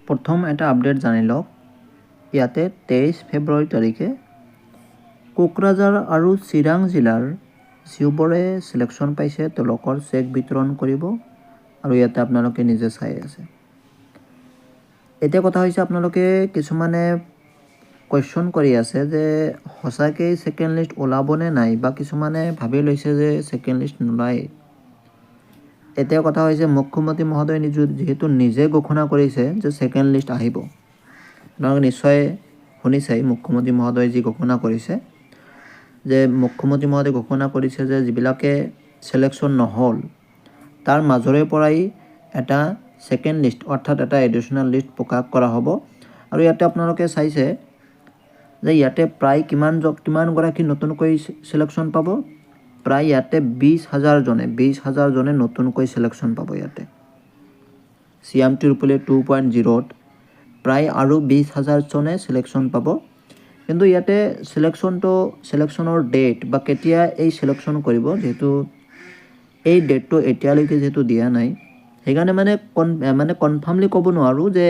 প্ৰথম এটা আপডেট জানি লওক। ইয়াতে 23 ফেব্ৰুৱাৰী তাৰিখে কোকৰাঝাৰ আৰু চিৰাং জিলাৰ যিবোৰে সিলেকশ্যন পাইছে তেওঁলোকৰ চেক বিতৰণ কৰিব আৰু ইয়াতে আপোনালোকে নিজে চাই আছে। এতিয়া কথা হৈছে আপোনালোকে কিছুমানে কোৱেশ্চন কৰি আছে যে সঁচাকৈ সেকেন্ড লিষ্ট ওলাবনে নাই, বা কিছুমানে ভাবি লৈছে যে সেকেন্ড লিষ্ট নোলায়। এতিয়া কথা হৈছে মুখ্যমন্ত্ৰী মহোদয় যিহেতু নিজে ঘোষণা কৰিছে যে সেকেন্ড লিষ্ট আহিব। আপোনালোকে নিশ্চয় শুনিছেই মুখ্যমন্ত্ৰী মহোদয়ে যি ঘোষণা কৰিছে, যে মুখ্যমন্ত্ৰী মহোদয়ে ঘোষণা কৰিছে যে যিবিলাকে সিলেকশ্যন নহ'ল তাৰ মাজৰে পৰাই এটা সেকেন্ড লিষ্ট অৰ্থাৎ এটা এডিশ্যনেল লিষ্ট প্ৰকাশ কৰা হ'ব। আৰু ইয়াতে আপোনালোকে চাইছে যে ইয়াতে প্ৰায় কিমানগৰাকী নতুনকৈ সিলেকশ্যন পাব। প্ৰায় ইয়াতে 20,000 জনে নতুনকৈ সিলেকশ্যন পাব। ইয়াতে CM ট্ৰিপল 2.0ত প্ৰায় আৰু 20,000 জনে সিলেকশ্যন পাব। কিন্তু ইয়াতে সিলেকশ্যনৰ ডেট বা কেতিয়া এই সিলেকশ্যন কৰিব, যিহেতু এই ডেটটো এতিয়ালৈকে যিহেতু দিয়া নাই, সেইকাৰণে মানে কনফাৰ্মলি ক'ব নোৱাৰোঁ যে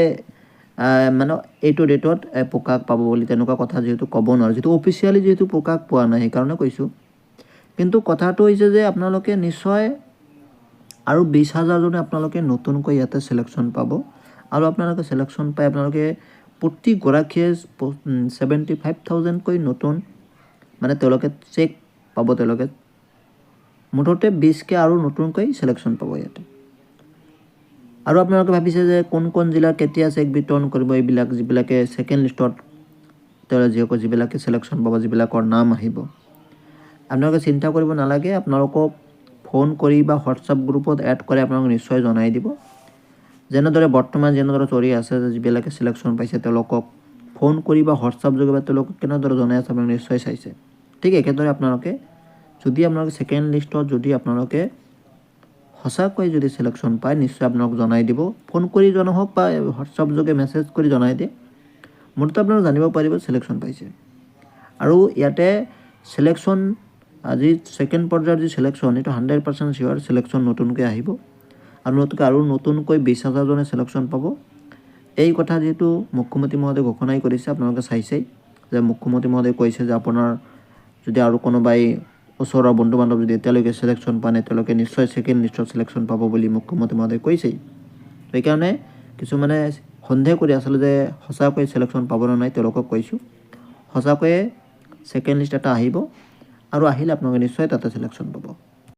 মানে এইটো ডেটত প্ৰকাশ পাব বুলি, তেনেকুৱা কথা যিহেতু ক'ব নোৱাৰোঁ, যিহেতু অফিচিয়েলি যিহেতু প্ৰকাশ পোৱা নাই, সেইকাৰণে কৈছোঁ। কিন্তু কথাটো হৈছে যে আপোনালোকে নিশ্চয় আৰু 20,000 জনে আপোনালোকে নতুনকৈ ইয়াতে সিলেকশ্যন পাব। আৰু আপোনালোকে সিলেকশ্যন পাই আপোনালোকে প্ৰতিগৰাকীয়ে 75,000কৈ নতুন মানে তেওঁলোকে চেক পাব। তেওঁলোকে মুঠতে 20কে আৰু নতুনকৈ সিলেকশ্যন পাব ইয়াতে। আৰু আপোনালোকে ভাবিছে যে কোন জিলাৰ কেতিয়া চেক বিতৰণ কৰিব, এইবিলাক যিবিলাকে সেকেন্ড লিষ্টত যিবিলাকে সিলেকশ্যন পাব, যিবিলাকৰ নাম আহিব, আপোনালোকে চিন্তা কৰিব নালাগে। আপোনালোকক ফোন কৰি বা হোৱাটছআপ গ্ৰুপত এড কৰি আপোনালোকক নিশ্চয় জনাই দিব। বৰ্তমান যেনেদৰে চলি আছে যে যিবিলাকে সিলেকশ্যন পাইছে তেওঁলোকক ফোন কৰি বা হোৱাটছআপ যোগে তেওঁলোকক কেনেদৰে জনাই আছে আপোনালোকে নিশ্চয় চাইছে। ঠিক একেদৰে আপোনালোকে সেকেন্ড লিষ্টত যদি আপোনালোকে সঁচাকৈ যদি সিলেকশ্যন পায়, নিশ্চয় আপোনালোক জনাই দিব। ফোন কৰি জনোৱা হওক বা হোৱাটছআপ যোগে মেছেজ কৰি জনাই দিয়ে, মুঠতে আপোনালোকে জানিব পাৰিব সিলেকশ্যন পাইছে। আৰু ইয়াতে সিলেকশ্যন আজি সেকেন্ড পৰ্যায়ৰ যি সিলেকশ্যন, এইটো 100% চিয়ৰ সিলেকশ্যন নতুনকৈ আহিব। আৰু নতুনকৈ 20,000 জনে সিলেকশ্যন পাব। এই কথা যিহেতু মুখ্যমন্ত্ৰী মহোদয়ে ঘোষণাই কৰিছে, আপোনালোকে চাইছেই যে মুখ্যমন্ত্ৰী মহোদয়ে কৈছে যে আপোনাৰ যদি আৰু কোনোবাই ওচৰৰ বন্ধু বান্ধৱ যদি এতিয়ালৈকে সিলেকশ্যন পোৱা নাই, তেওঁলোকে নিশ্চয় সেকেন্ড লিষ্টত সিলেকশ্যন পাব বুলি মুখ্যমন্ত্ৰী মহোদয়ে কৈছেই। সেইকাৰণে কিছুমানে সন্দেহ কৰি আছিলে যে সঁচাকৈ সিলেকশ্যন পাব নে নাই, তেওঁলোকক কৈছোঁ সঁচাকৈয়ে সেকেন্ড লিষ্ট এটা আহিব, আৰু আহিলে আপোনালোকে নিশ্চয় তাতে সিলেকশ্যন পাব।